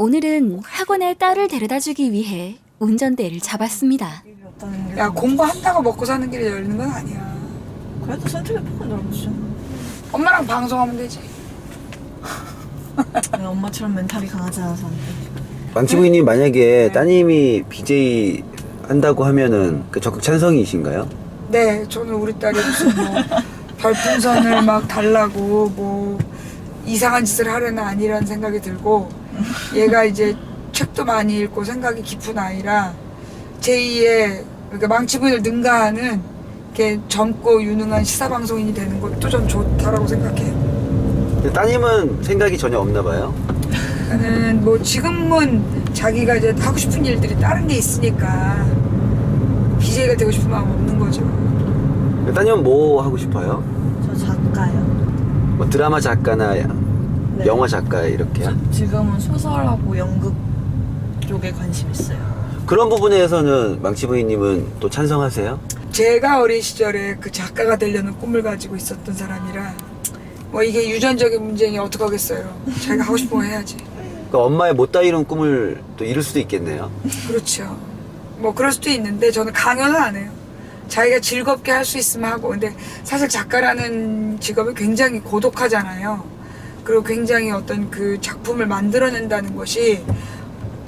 오늘은 학원에 딸을 데려다주기 위해 운전대를 잡았습니다. 야, 공부한다고 먹고 사는 길이 열리는 건 아니야. 그래도 선택의 폭은 넓으시죠. 엄마랑 방송하면 되지. 내가 엄마처럼 멘탈이 강하지 않아서 안 돼. 망치부인님 만약에 따님이 BJ 한다고 하면은 그 적극 찬성이신가요? 네, 저는 우리 딸이 무슨 뭐 별풍선을 막 달라고 뭐 이상한 짓을 하려는 아니라는 생각이 들고, 얘가 이제 책도 많이 읽고 생각이 깊은 아이라 제2의 그러니까 망치부인을 능가하는 이렇게 젊고 유능한 시사방송인이 되는 것도 전 좋다라고 생각해요. 근데 따님은 생각이 전혀 없나 봐요. 저는 뭐 지금은 자기가 이제 하고 싶은 일들이 다른 게 있으니까 BJ가 되고 싶은 마음 없는 거죠. 따님은 뭐 하고 싶어요? 저 작가요. 뭐 드라마 작가나 네. 영화 작가 이렇게요? 지금은 소설하고 연극 쪽에 관심 있어요. 그런 부분에서는 망치부인님은 또 찬성하세요? 제가 어린 시절에 그 작가가 되려는 꿈을 가지고 있었던 사람이라 뭐 이게 유전적인 문제니 어떡하겠어요. 자기가 하고 싶은 거 해야지. 그러니까 엄마의 못다 이룬 꿈을 또 이룰 수도 있겠네요. 그렇죠. 뭐 그럴 수도 있는데 저는 강요는 안 해요. 자기가 즐겁게 할 수 있으면 하고. 근데 사실 작가라는 직업이 굉장히 고독하잖아요. 그리고 굉장히 어떤 그 작품을 만들어낸다는 것이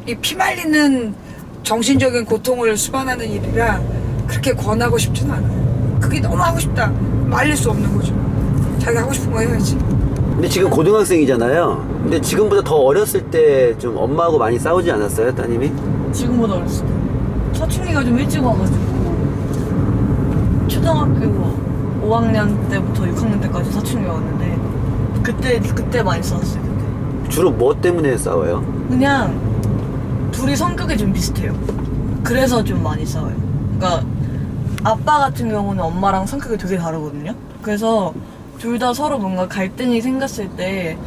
이 피말리는 정신적인 고통을 수반하는 일이라 그렇게 권하고 싶진 않아요. 그게 너무 하고 싶다. 말릴 수 없는 거죠. 자기가 하고 싶은 거 해야지. 근데 지금 고등학생이잖아요. 근데 지금보다 더 어렸을 때 좀 엄마하고 많이 싸우지 않았어요, 따님이? 지금보다 어렸을 때. 사춘기가 좀 일찍 와가지고 초등학교 5학년 때부터 6학년 때까지 사춘기가 왔는데 그때 많이 싸웠어요. 그때. 주로 뭐 때문에 싸워요? 그냥 둘이 성격이 좀 비슷해요. 그래서 좀 많이 싸워요. 그러니까 아빠 같은 경우는 엄마랑 성격이 되게 다르거든요. 그래서 둘 다 서로 뭔가 갈등이 생겼을 때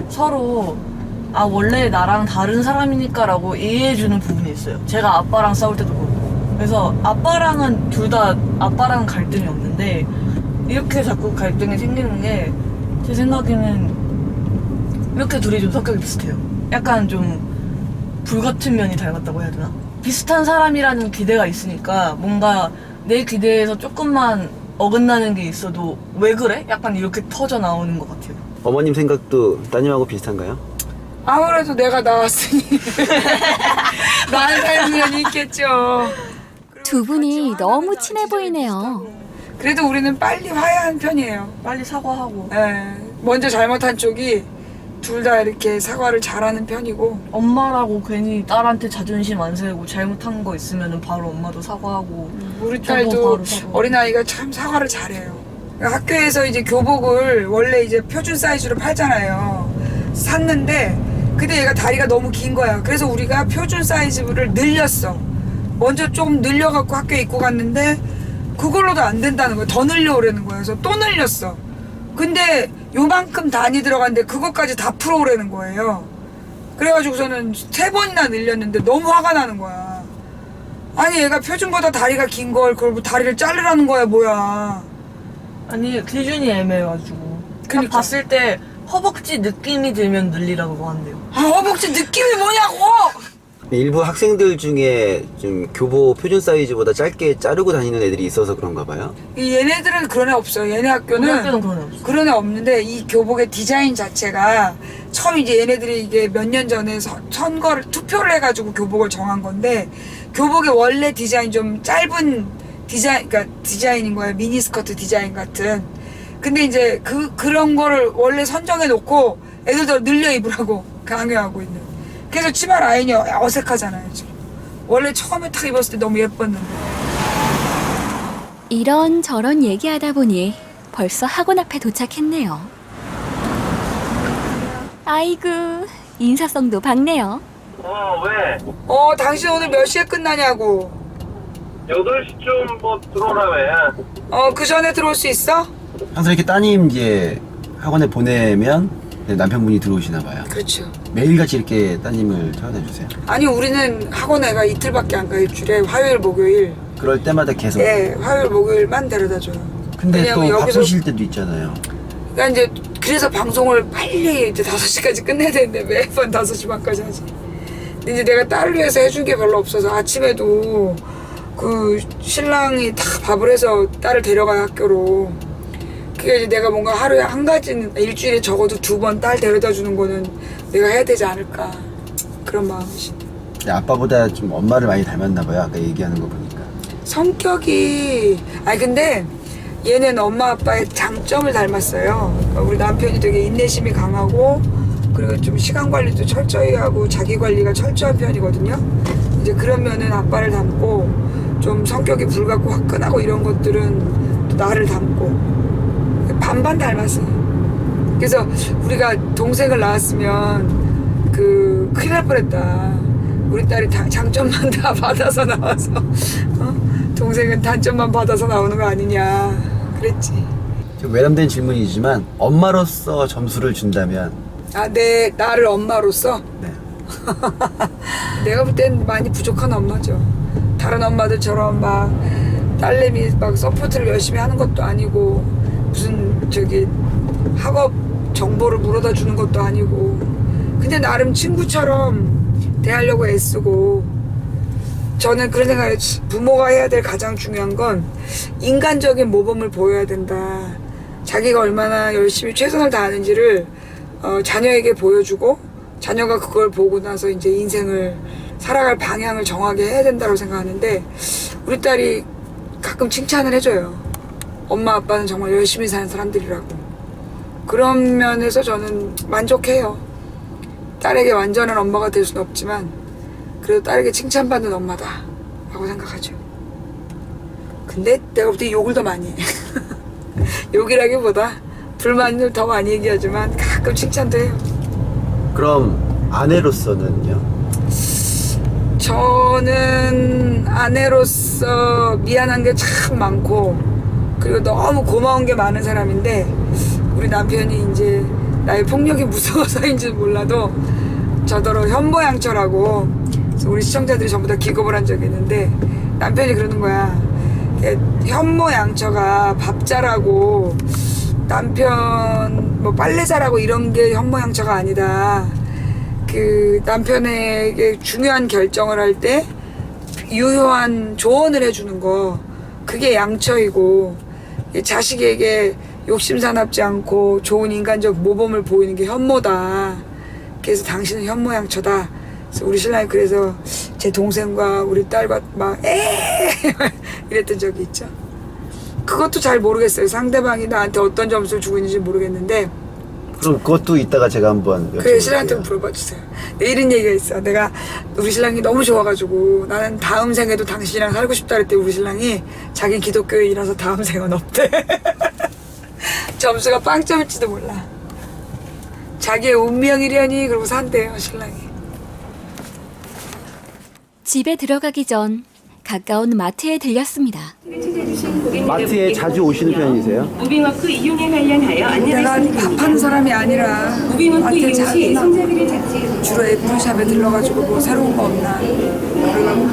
서로 아 원래 나랑 다른 사람이니까 라고 이해해주는 부분이 있어요. 제가 아빠랑 싸울 때도 그렇고. 그래서 아빠랑은 둘 다 아빠랑 갈등이 없는데 이렇게 자꾸 갈등이 생기는 게 제 생각에는 이렇게 둘이 좀 성격이 비슷해요. 약간 좀 불같은 면이 닮았다고 해야 되나? 비슷한 사람이라는 기대가 있으니까 뭔가 내 기대에서 조금만 어긋나는 게 있어도 왜 그래? 약간 이렇게 터져 나오는 것 같아요. 어머님 생각도 따님하고 비슷한가요? 아무래도 내가 나왔으니 나는 살면이 있겠죠. 두 분이 너무 친해 보이네요. 그래도 우리는 빨리 화해한 편이에요. 빨리 사과하고 예, 먼저 잘못한 쪽이 둘 다 이렇게 사과를 잘하는 편이고. 엄마라고 괜히 딸한테 자존심 안 세우고 잘못한 거 있으면 바로 엄마도 사과하고 우리 저도 딸도 바로 사과하고. 어린아이가 참 사과를 잘해요. 학교에서 이제 교복을 원래 이제 표준 사이즈로 팔잖아요. 샀는데 근데 얘가 다리가 너무 긴 거야. 그래서 우리가 표준 사이즈를 늘렸어. 먼저 좀 늘려갖고 학교에 입고 갔는데 그걸로도 안 된다는 거야. 더 늘려오라는 거야. 그래서 또 늘렸어. 근데 요만큼 단위 들어갔는데 그것까지 다 풀어오라는 거예요. 그래가지고서는 3번이나 늘렸는데 너무 화가 나는 거야. 아니 얘가 표준보다 다리가 긴 걸 그걸 뭐 다리를 자르라는 거야 뭐야. 아니 기준이 애매해가지고 그냥 그러니까. 봤을 때 허벅지 느낌이 들면 늘리라고 한대요. 아 허벅지 느낌이 뭐냐고. 일부 학생들 중에 좀 교복 표준 사이즈보다 짧게 자르고 다니는 애들이 있어서 그런가 봐요. 얘네들은 그런 애 없어요. 얘네 우리 학교는 학교는 그런 애 없어. 그런 애 없는데 이 교복의 디자인 자체가 처음 이제 얘네들이 이게 몇 년 전에 선거를 투표를 해가지고 교복을 정한 건데 교복의 원래 디자인 좀 짧은 디자인 그러니까 디자인인 거예요. 미니스커트 디자인 같은. 근데 이제 그런 거를 원래 선정해 놓고 애들도 늘려 입으라고 강요하고 있는. 그래서 치마 라인이 어색하잖아요 지금. 원래 처음에 딱 입었을 때 너무 예뻤는데. 이런저런 얘기하다 보니 벌써 학원 앞에 도착했네요. 아이고, 인사성도 밝네요. 왜? 당신 오늘 몇 시에 끝나냐고. 8시쯤 뭐 들어오라며. 그 전에 들어올 수 있어? 항상 이렇게 따님 이제 학원에 보내면 남편분이 들어오시나 봐요. 그렇죠. 매일같이 이렇게 따님을 태워다 주세요. 아니 우리는 학원 애가 이틀밖에 안 가. 일주일에 화요일 목요일. 그럴 때마다 계속. 네, 화요일 목요일만 데려다 줘요. 근데 또 왜냐면 바쁘실 때도 있잖아요. 그러니까 이제 그래서 방송을 빨리 이제 5시까지 끝내야 되는데 매번 5시 반까지 하지. 이제 내가 딸을 위해서 해준 게 별로 없어서 아침에도 그 신랑이 다 밥을 해서 딸을 데려가요 학교로. 그게 이제 내가 뭔가 하루에 한 가지는 일주일에 적어도 2번 딸 데려다 주는 거는 내가 해야 되지 않을까 그런 마음이지. 아빠보다 좀 엄마를 많이 닮았나 봐요. 아까 얘기하는 거 보니까. 성격이 아니 근데 얘는 엄마 아빠의 장점을 닮았어요. 그러니까 우리 남편이 되게 인내심이 강하고 그리고 좀 시간 관리도 철저히 하고 자기 관리가 철저한 편이거든요. 이제 그런 면은 아빠를 닮고 좀 성격이 불같고 화끈하고 이런 것들은 또 나를 닮고 반반 닮았어요. 그래서 우리가 동생을 낳았으면 그 큰일 날 뻔했다. 우리 딸이 장점만 다 받아서 나와서 동생은 단점만 받아서 나오는 거 아니냐 그랬지. 좀 외람된 질문이지만 엄마로서 점수를 준다면 나를 엄마로서 네. 내가 볼 땐 많이 부족한 엄마죠. 다른 엄마들처럼 막 딸내미 막 서포트를 열심히 하는 것도 아니고 무슨 저기 학업 정보를 물어다 주는 것도 아니고 근데 나름 친구처럼 대하려고 애쓰고 저는 그런 생각을 부모가 해야 될 가장 중요한 건 인간적인 모범을 보여야 된다. 자기가 얼마나 열심히 최선을 다하는지를 자녀에게 보여주고 자녀가 그걸 보고 나서 이제 인생을 살아갈 방향을 정하게 해야 된다고 생각하는데 우리 딸이 가끔 칭찬을 해줘요. 엄마 아빠는 정말 열심히 사는 사람들이라고. 그런 면에서 저는 만족해요. 딸에게 완전한 엄마가 될 수는 없지만 그래도 딸에게 칭찬받는 엄마다 라고 생각하죠. 근데 내가 볼 때 욕을 더 많이 해. 욕이라기보다 불만을 더 많이 얘기하지만 가끔 칭찬도 해요. 그럼 아내로서는요? 저는 아내로서 미안한 게 참 많고 그리고 너무 고마운 게 많은 사람인데 우리 남편이 이제 나의 폭력이 무서워서인지 몰라도 저더러 현모양처라고 우리 시청자들이 전부 다 기겁을 한 적이 있는데 남편이 그러는 거야. 현모양처가 밥 잘하고 남편 뭐 빨래 잘하고 이런 게 현모양처가 아니다. 그 남편에게 중요한 결정을 할 때 유효한 조언을 해주는 거 그게 양처이고 자식에게 욕심사납지 않고 좋은 인간적 모범을 보이는 게 현모다. 그래서 당신은 현모양처다. 그래서 우리 신랑이 그래서 제 동생과 우리 딸과 막 이랬던 적이 있죠. 그것도 잘 모르겠어요. 상대방이 나한테 어떤 점수를 주고 있는지 모르겠는데 그럼 그것도 이따가 제가 한번 그래 신랑한테 물어봐 주세요. 이런 얘기가 있어. 내가 우리 신랑이 너무 좋아가지고 나는 다음 생에도 당신이랑 살고 싶다 그랬대. 우리 신랑이 자기 기독교인이라서 다음 생은 없대. 점수가 빵점일지도 몰라. 자기의 운명이려니 그러고 산대요 신랑이. 집에 들어가기 전 가까운 마트에 들렸습니다. 마트에 자주 오시는 편이세요? 무빙워크 이용에 관련하여 안내를 내가 밥하는 사람이 아니라 무빙워크 마트에 이용 자주 시 나 손잡이를 잡지 주로 애플샵에 들러가지고 뭐 새로운 거 없나 그러려고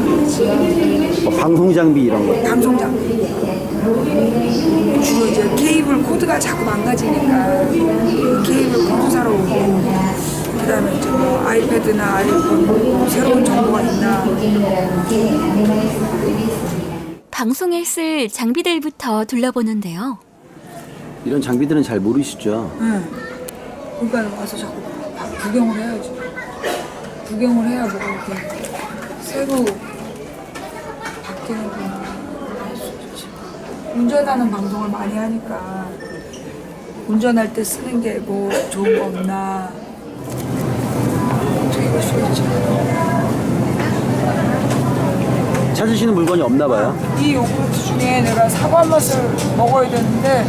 뭐 방송 장비 이런 거. 방송장 주로 이제 케이블 코드가 자꾸 망가지니까 케이블 코드 사러 오고 그다음에 이제 뭐 아이패드나 아이폰 뭐 새로운 정보가 있나 방송에 쓸 장비들부터 둘러보는데요. 이런 장비들은 잘 모르시죠? 응. 그러니까 와서 자꾸 구경을 해야지. 구경을 해야 뭐가 이렇게 새로 바뀌는 거 알 수 있지. 운전하는 방송을 많이 하니까 운전할 때 쓰는 게 뭐 좋은 거 없나 어떻게 볼 수 있지. 찾으시는 물건이 없나 봐요? 이 요구르트 중에 내가 사과 맛을 먹어야 되는데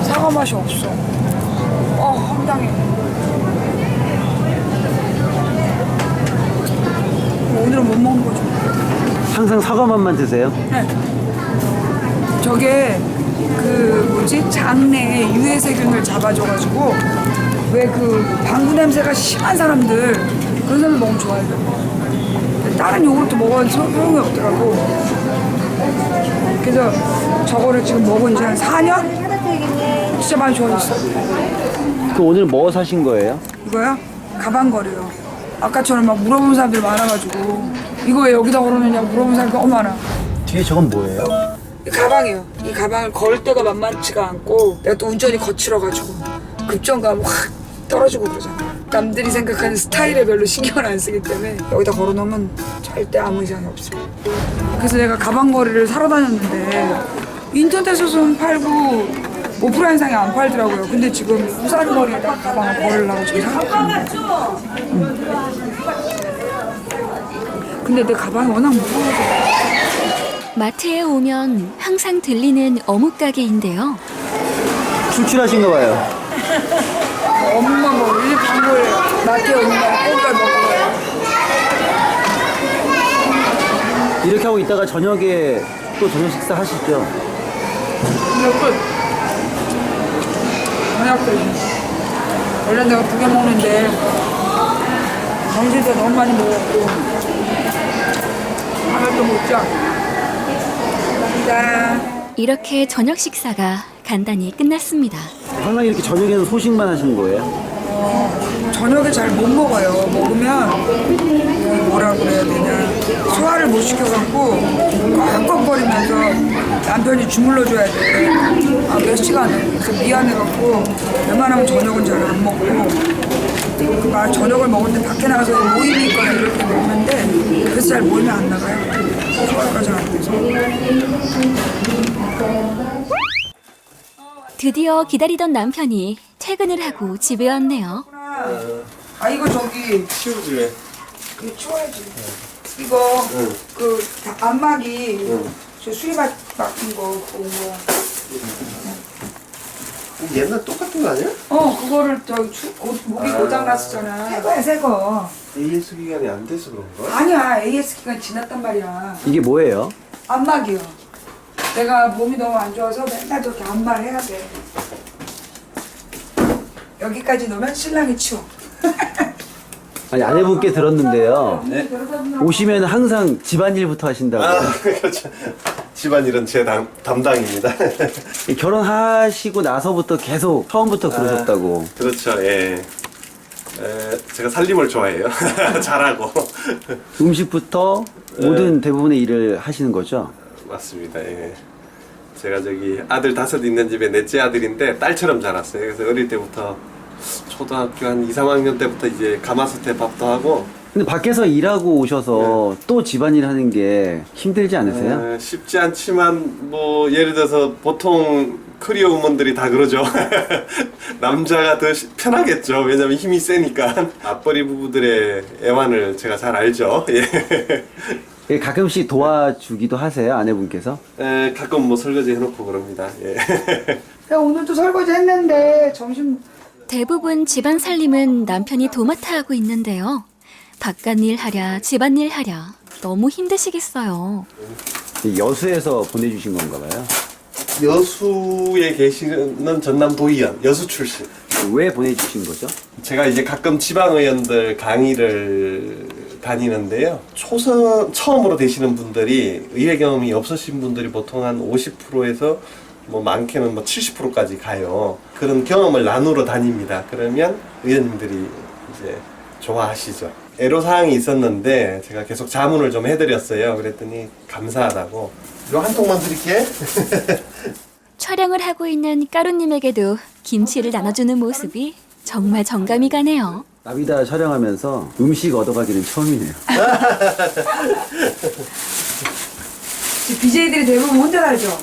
사과 맛이 없어. 황당해. 오늘은 못 먹는 거죠. 항상 사과 맛만 드세요? 네. 저게 그 뭐지 장내에 유해세균을 잡아줘가지고 왜 그 방구 냄새가 심한 사람들 그런 사람 먹으면 좋아해요. 다른 요구르트 먹어도 소용이 없더라고. 그래서 저거를 지금 먹은 지 한 4년? 진짜 많이 좋아졌어. 그 오늘 뭐 사신 거예요? 이거요? 가방걸이요. 아까처럼 막 물어보는 사람들이 많아가지고 이거 왜 여기다 걸어놓냐고 물어보는 사람이 너무 많아. 뒤에 저건 뭐예요? 이 가방이요. 이 가방을 걸 때가 만만치가 않고 내가 또 운전이 거칠어가지고 급정감 확 떨어지고 그러잖아. 남들이 생각하는 스타일에 별로 신경을 안 쓰기 때문에 여기다 걸어놓으면 절대 아무 이상이 없어요. 그래서 내가 가방걸이를 사러 다녔는데 인터넷에서는 팔고 오프라인상에 안 팔더라고요. 근데 지금 우산거리에다 가방을 걸으려고 지금 사놨거든요. 근데 내 가방이 워낙 무거워서 마트에 오면 항상 들리는 어묵 가게인데요. 출출하신가 봐요. 엄마 뭐 우리 방울 마트에 오는 날 꽁갈 먹고 가요. 이렇게 하고 있다가 저녁에 또 저녁 식사 하시죠? 근데 끝. 저녁도 원래 내가 2개 먹는데 점심때 너무 많이 먹었고 하나 또 먹자. 감사합니다. 이렇게 저녁 식사가 간단히 끝났습니다. 항상 이렇게 저녁에는 소식만 하시는 거예요? 저녁에 잘 못 먹어요. 먹으면 뭐라 그래야 되냐 소화를 못 시켜갖고 꺽꺽거리면서 남편이 주물러줘야 돼. 몇 시간을. 그래서 미안해갖고 웬만하면 저녁은 잘 안 먹고 막 저녁을 먹을 때 밖에 나가서 모임이 있거나 이럴 때 먹는데 그래서 잘 모임이 안 나가요. 소화가 잘 안 돼서. 드디어 기다리던 남편이 퇴근을 하고 집에 왔네요. 아 이거 저기 치우지. 이거 치워야지. 이거 그 안마기 저 수리받 맡긴 거 온 거야. 옛날 똑같은 거 아니야? 그거를 저기 목이 고장 났었잖아. 새 거야 새 거. AS 기간이 안 돼서 그런가? 아니야 AS 기간 지났단 말이야. 이게 뭐예요? 안마기요. 내가 몸이 너무 안 좋아서 맨날 저렇게 안마를 해야 돼. 여기까지 넣으면 신랑이 치워. 아니 아내분께 들었는데요. 오시면 항상 집안일부터 하신다고. 그렇죠. 집안일은 제 담당입니다. 결혼하시고 나서부터 계속 처음부터 그러셨다고. 그렇죠, 예. 제가 살림을 좋아해요. 잘하고. 음식부터 모든 대부분의 일을 하시는 거죠? 맞습니다, 예. 제가 저기 아들 5 있는 집에 넷째 아들인데 딸처럼 자랐어요. 그래서 어릴 때부터 초등학교 한 2, 3학년 때부터 이제 가마솥에 밥도 하고. 근데 밖에서 일하고 오셔서 또 집안일 하는 게 힘들지 않으세요? 쉽지 않지만 뭐 예를 들어서 보통 커리어 우먼들이 다 그러죠. 남자가 더 편하겠죠. 왜냐면 힘이 세니까. 맞벌이 부부들의 애환을 제가 잘 알죠. 예. 예, 가끔씩 도와주기도 하세요, 아내분께서? 가끔 뭐 설거지 해놓고 그럽니다. 예. 야 오늘도 설거지 했는데 점심 대부분 집안 살림은 남편이 도맡아 하고 있는데요. 바깥일 하랴 집안일 하랴 너무 힘드시겠어요. 여수에서 보내주신 건가 봐요. 여수에 계시는 전남 도의원 여수 출신. 왜 보내주신 거죠? 제가 이제 가끔 지방의원들 강의를 다니는데요. 처음으로 되시는 분들이 의회 경험이 없으신 분들이 보통 한 50%에서 뭐 많게는 뭐 70%까지 가요. 그런 경험을 나누러 다닙니다. 그러면 의원님들이 이제 좋아하시죠. 애로사항이 있었는데 제가 계속 자문을 좀 해드렸어요. 그랬더니 감사하다고. 이거 한 통만 드릴게. 촬영을 하고 있는 까루님에게도 김치를 나눠주는 모습이 정말 정감이 가네요. 나비다 촬영하면서 음식 얻어가기는 처음이네요. BJ들이 대부분 혼자 살죠.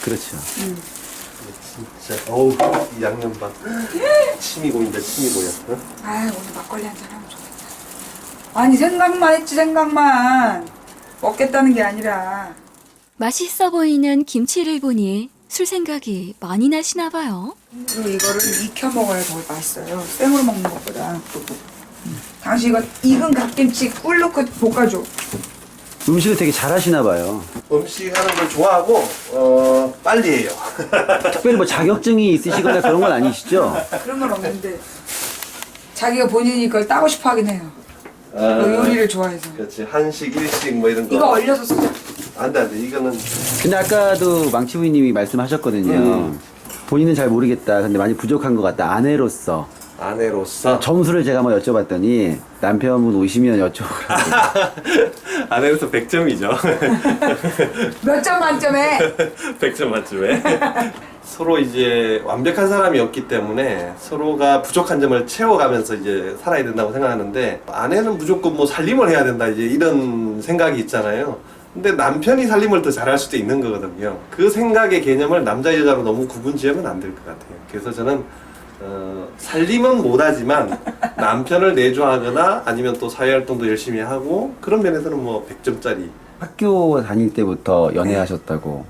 그렇죠. 진짜 어우 이 양념밥 침이 고인다 침이 고여. 어? 아 오늘 막걸리 한잔 하면 좋겠다. 아니 생각만 했지 생각만. 먹겠다는 게 아니라. 맛있어 보이는 김치를 보니 술 생각이 많이 나시나 봐요. 그리고 이거를 익혀 먹어야 더 맛있어요. 생으로 먹는 것보다. 당신 이거 익은 갓김치 꿀 넣고 볶아줘. 음식을 되게 잘하시나 봐요. 음식 하는 걸 좋아하고 빨리 해요. 특별히 뭐 자격증이 있으시거나 그런 건 아니시죠? 그런 건 없는데 자기가 본인이 그걸 따고 싶어 하긴 해요. 그 요리를 좋아해서. 그렇지 한식 일식 뭐 이런 거. 이거 얼려서 쓰자. 안돼 이거는 근데 아까도 망치부님이 말씀하셨거든요. 본인은 잘 모르겠다. 근데 많이 부족한 것 같다. 아내로서. 아내로서 점수를 제가 한번 여쭤봤더니 남편분 오시면 여쭤보라고. 아내로서 100점이죠. 몇 점 만점에 100점 만점에. 서로 이제 완벽한 사람이 없기 때문에 서로가 부족한 점을 채워가면서 이제 살아야 된다고 생각하는데, 아내는 무조건 뭐 살림을 해야 된다 이제 이런 생각이 있잖아요. 근데 남편이 살림을 더 잘할 수도 있는 거거든요. 그 생각의 개념을 남자 여자로 너무 구분 지으면 안 될 것 같아요. 그래서 저는 살림은 못하지만 남편을 내조하거나 아니면 또 사회활동도 열심히 하고, 그런 면에서는 뭐 100점짜리. 학교 다닐 때부터 연애하셨다고.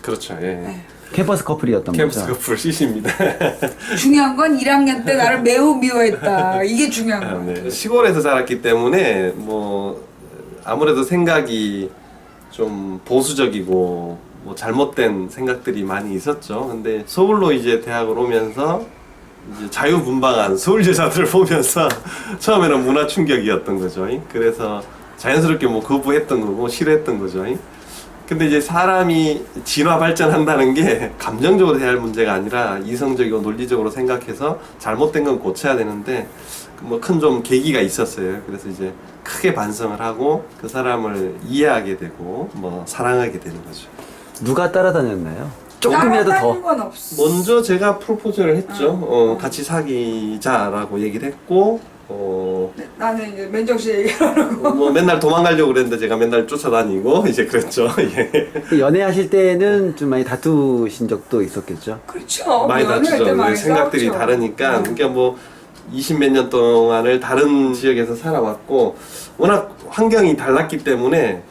그렇죠. 예. 캠퍼스 커플이었던 캠프스 거죠. 커플 CC입니다. 중요한 건 1학년 때 나를 매우 미워했다. 이게 중요한 거야. 네. 시골에서 자랐기 때문에 뭐 아무래도 생각이 좀 보수적이고 뭐 잘못된 생각들이 많이 있었죠. 근데 서울로 이제 대학을 오면서 이제 자유분방한 서울 여자들을 보면서 처음에는 문화 충격이었던 거죠. 그래서 자연스럽게 뭐 거부했던 거고 싫어했던 거죠. 근데 이제 사람이 진화 발전한다는 게 감정적으로 대할 문제가 아니라 이성적이고 논리적으로 생각해서 잘못된 건 고쳐야 되는데, 뭐 큰 좀 계기가 있었어요. 그래서 이제 크게 반성을 하고 그 사람을 이해하게 되고 뭐 사랑하게 되는 거죠. 누가 따라다녔나요? 조금이라도 따라다닌 더. 건 없어. 먼저 제가 프로포즈를 했죠. 같이 사귀자라고 얘기를 했고, 네, 나는 이제 맨정씨 얘기하라고. 뭐 맨날 도망가려고 그랬는데 제가 맨날 쫓아다니고 이제 그랬죠. 예. 연애하실 때는 좀 많이 다투신 적도 있었겠죠? 그렇죠. 많이 연애할 때 다투죠. 많이 생각들이 싸웠죠. 다르니까. 그러니까 뭐 20몇 년 동안을 다른 지역에서 살아왔고, 워낙 환경이 달랐기 때문에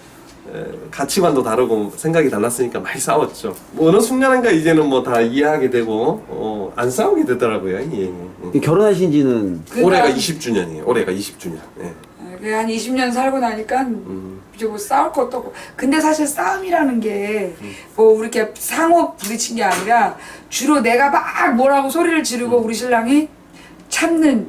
가치관도 다르고 생각이 달랐으니까 많이 싸웠죠. 뭐 어느 순간인가 이제는 뭐 다 이해하게 되고 안 싸우게 되더라고요. 예. 결혼하신 지는 올해가 20주년이에요. 올해가 20주년. 예. 그게 한 20년 살고 나니까 이제 뭐 싸울 것도 없고. 근데 사실 싸움이라는 게 뭐 우리 이렇게 상호 부딪힌 게 아니라 주로 내가 막 뭐라고 소리를 지르고 우리 신랑이 참는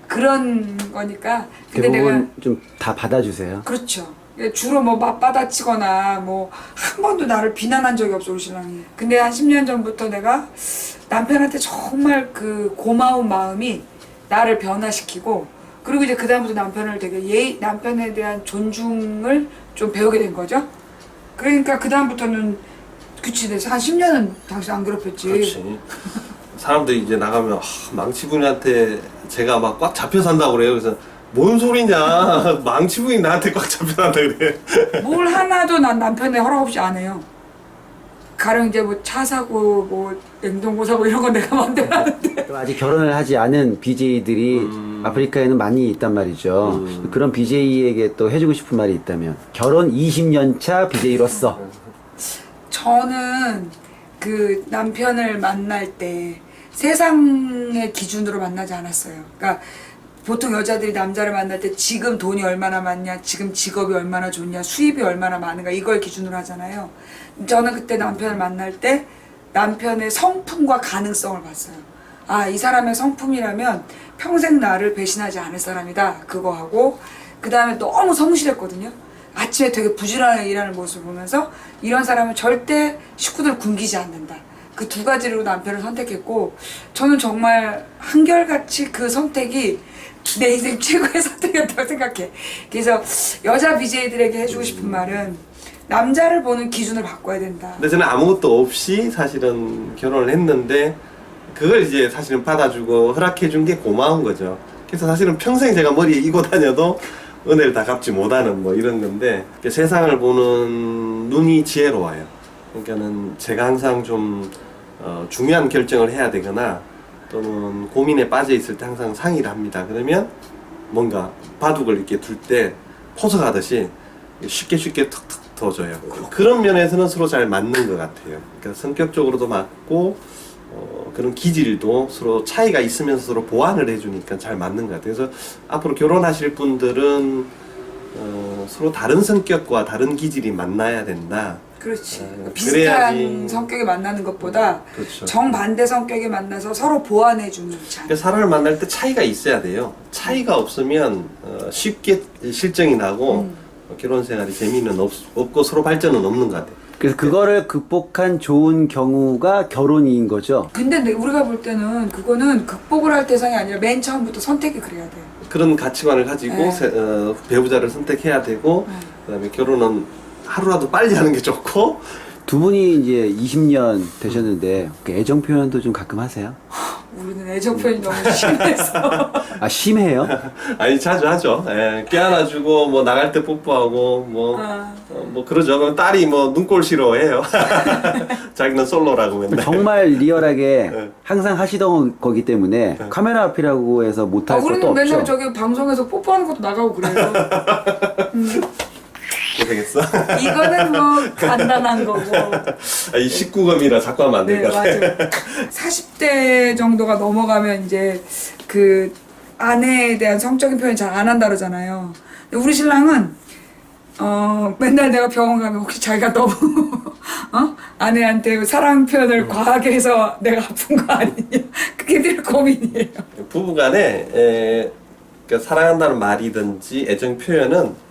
그런 거니까. 근데 내가 대부분 좀 다 받아주세요. 그렇죠. 주로 뭐 맞받아치거나 뭐 한 번도 나를 비난한 적이 없어 우리 신랑이. 근데 한 10년 전부터 내가 남편한테 정말 그 고마운 마음이 나를 변화시키고, 그리고 이제 그 다음부터 남편을 되게 남편에 대한 존중을 좀 배우게 된 거죠. 그러니까 그 다음부터는 그치, 한 10년은 당신 안 괴롭혔지. 그렇지. 사람들이 이제 나가면 망치분한테 제가 막 꽉 잡혀 산다고 그래요. 그래서 뭔 소리냐, 망치분이 나한테 꽉 잡혀 산다 그래. 뭘 하나도 난 남편의 허락 없이 안 해요. 가령 이제 뭐 차 사고 뭐 냉장고 사고 이런 건 내가 마음대로 하는데. 그럼 아직 결혼을 하지 않은 BJ들이 아프리카에는 많이 있단 말이죠. 그런 BJ에게 또 해주고 싶은 말이 있다면, 결혼 20년 차 BJ로서 저는 그 남편을 만날 때 세상의 기준으로 만나지 않았어요. 그러니까 보통 여자들이 남자를 만날 때 지금 돈이 얼마나 많냐, 지금 직업이 얼마나 좋냐, 수입이 얼마나 많은가, 이걸 기준으로 하잖아요. 저는 그때 남편을 만날 때 남편의 성품과 가능성을 봤어요. 아, 이 사람의 성품이라면 평생 나를 배신하지 않을 사람이다. 그거 하고, 그 다음에 너무 성실했거든요. 아침에 되게 부지런하게 일하는 모습을 보면서 이런 사람은 절대 식구들 굶기지 않는다. 그 두 가지로 남편을 선택했고, 저는 정말 한결같이 그 선택이 내 인생 최고의 선택이었다고 생각해. 그래서 여자 BJ들에게 해주고 싶은 말은 남자를 보는 기준을 바꿔야 된다. 근데 저는 아무것도 없이 사실은 결혼을 했는데, 그걸 이제 사실은 받아주고 허락해준 게 고마운 거죠. 그래서 사실은 평생 제가 머리에 이고 다녀도 은혜를 다 갚지 못하는 뭐 이런 건데, 세상을 보는 눈이 지혜로워요. 그러니까는 제가 항상 좀 중요한 결정을 해야 되거나 또는 고민에 빠져 있을 때 항상 상의를 합니다. 그러면 뭔가 바둑을 이렇게 둘 때 포석하듯이 쉽게 툭툭 터져요. 그런 면에서는 서로 잘 맞는 것 같아요. 그러니까 성격적으로도 맞고 그런 기질도 서로 차이가 있으면서 서로 보완을 해주니까 잘 맞는 것 같아요. 그래서 앞으로 결혼하실 분들은 서로 다른 성격과 다른 기질이 만나야 된다. 그렇지. 그래야지. 비슷한 성격이 만나는 것보다 그렇죠. 정반대 성격이 만나서 서로 보완해주는 자. 그러니까 사람을 만날 때 차이가 있어야 돼요. 차이가 없으면 쉽게 실정이 나고 결혼 생활이 재미는 없고 서로 발전은 없는 것 같아요. 그래서 그거를 극복한 좋은 경우가 결혼인 거죠. 근데 우리가 볼 때는 그거는 극복을 할 대상이 아니라 맨 처음부터 선택이 그래야 돼요. 그런 가치관을 가지고 네. 배우자를 선택해야 되고 그다음에 결혼은 하루라도 빨리 하는 게 좋고. 두 분이 이제 20년 되셨는데 그 애정 표현도 좀 가끔 하세요? 우리는 애정 표현이 너무 심해서. 아 심해요? 아니 자주 하죠. 예, 껴안아주고 뭐 나갈 때 뽀뽀하고 뭐 그러죠. 그럼 딸이 뭐 눈꼴 싫어해요. 자기는 솔로라고 맨날. 정말 리얼하게 네. 항상 하시던 거기 때문에 카메라 앞이라고 해서 못할 것도 우리는 없죠. 맨날 저기 방송에서 뽀뽀하는 것도 나가고 그래요. 고생했어. 이거는 뭐 간단한 거고. 이 19금이라 자꾸 하면 안 될 네, 것 같아. 맞아요. 40대 정도가 넘어가면 이제 그 아내에 대한 성적인 표현 잘 안 한다 그러잖아요. 근데 우리 신랑은 맨날 내가 병원 가면 혹시 자기가 너무 아내한테 사랑 표현을 과하게 해서 내가 아픈 거 아니냐. 그게 늘 고민이에요. 부부간에 그러니까 사랑한다는 말이든지 애정 표현은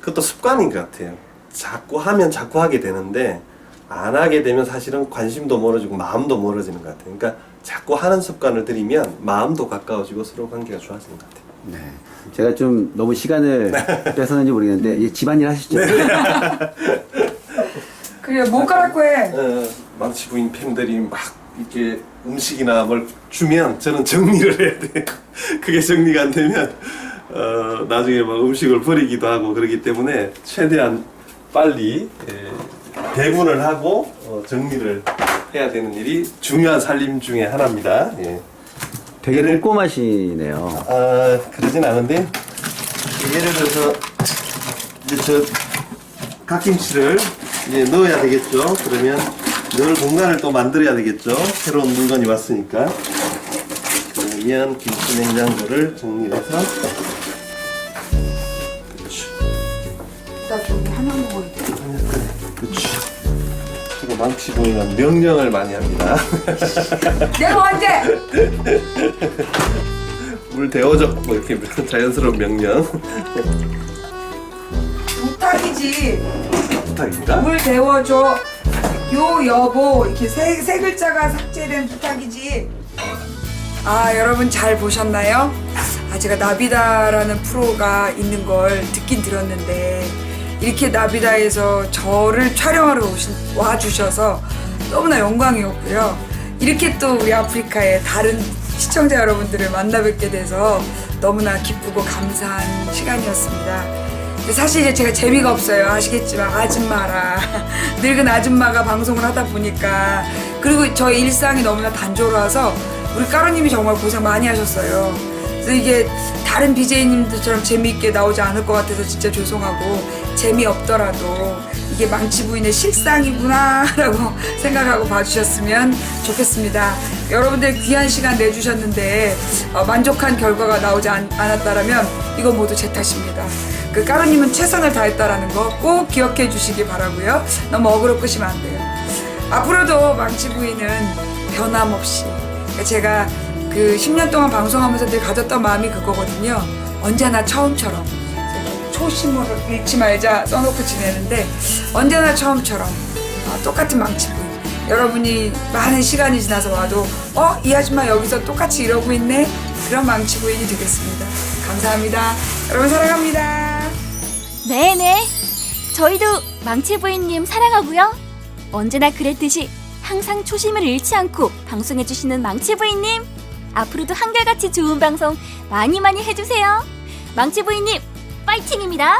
그것도 습관인 것 같아요. 자꾸 하면 자꾸 하게 되는데 안 하게 되면 사실은 관심도 멀어지고 마음도 멀어지는 것 같아요. 그러니까 자꾸 하는 습관을 들이면 마음도 가까워지고 서로 관계가 좋아지는 것 같아요. 네. 제가 좀 너무 시간을 뺏었는지 모르겠는데 이제 집안일 하시죠. 그래 못 갈고 해. 망치 부인 팬들이 막 이렇게 음식이나 뭘 주면 저는 정리를 해야 돼요. 그게 정리가 안 되면 나중에 막 음식을 버리기도 하고 그러기 때문에 최대한 빨리 배분을 하고 정리를 해야 되는 일이 중요한 살림 중에 하나입니다. 예. 되게 꼼꼼하시네요. 그러진 않은데 예를 들어서 이제 저 갓김치를 이제 넣어야 되겠죠. 그러면 넣을 공간을 또 만들어야 되겠죠. 새로운 물건이 왔으니까. 그러면 김치 냉장고를 정리해서 나 저기 하나 먹어야 돼. 그렇지. 주로 망치 보이는 명령을 많이 합니다. 내가 언제? 물 데워줘. 뭐 이렇게 자연스러운 명령. 부탁이지. 부탁입니다. 물 데워줘. 요 여보 이렇게 세 글자가 삭제된 부탁이지. 아 여러분 잘 보셨나요? 제가 나비다라는 프로가 있는 걸 듣긴 들었는데 이렇게 나비다에서 저를 촬영하러 와주셔서 너무나 영광이었고요. 이렇게 또 우리 아프리카의 다른 시청자 여러분들을 만나 뵙게 돼서 너무나 기쁘고 감사한 시간이었습니다. 근데 사실 이제 제가 재미가 없어요. 아시겠지만 아줌마라 늙은 아줌마가 방송을 하다 보니까 그리고 저의 일상이 너무나 단조로워서 우리 까루님이 정말 고생 많이 하셨어요. 그래서 이게 다른 BJ님들처럼 재미있게 나오지 않을 것 같아서 진짜 죄송하고 재미없더라도 이게 망치 부인의 실상이구나 라고 생각하고 봐주셨으면 좋겠습니다. 여러분들 귀한 시간 내주셨는데 만족한 결과가 나오지 않았다면 이건 모두 제 탓입니다. 그 까루님은 최선을 다했다라는 거 꼭 기억해 주시기 바라고요. 너무 어그로 끄시면 안 돼요. 앞으로도 망치 부인은 변함없이 제가 그 10년 동안 방송하면서 늘 가졌던 마음이 그거거든요. 언제나 처음처럼 초심을 잃지 말자 써놓고 지내는데 언제나 처음처럼 똑같은 망치 부인. 여러분이 많은 시간이 지나서 와도 이 아줌마 여기서 똑같이 이러고 있네? 그런 망치 부인이 되겠습니다. 감사합니다. 여러분 사랑합니다. 네네. 저희도 망치 부인님 사랑하고요. 언제나 그랬듯이 항상 초심을 잃지 않고 방송해주시는 망치 부인님. 앞으로도 한결같이 좋은 방송 많이 해주세요. 망치 부인님 파이팅입니다.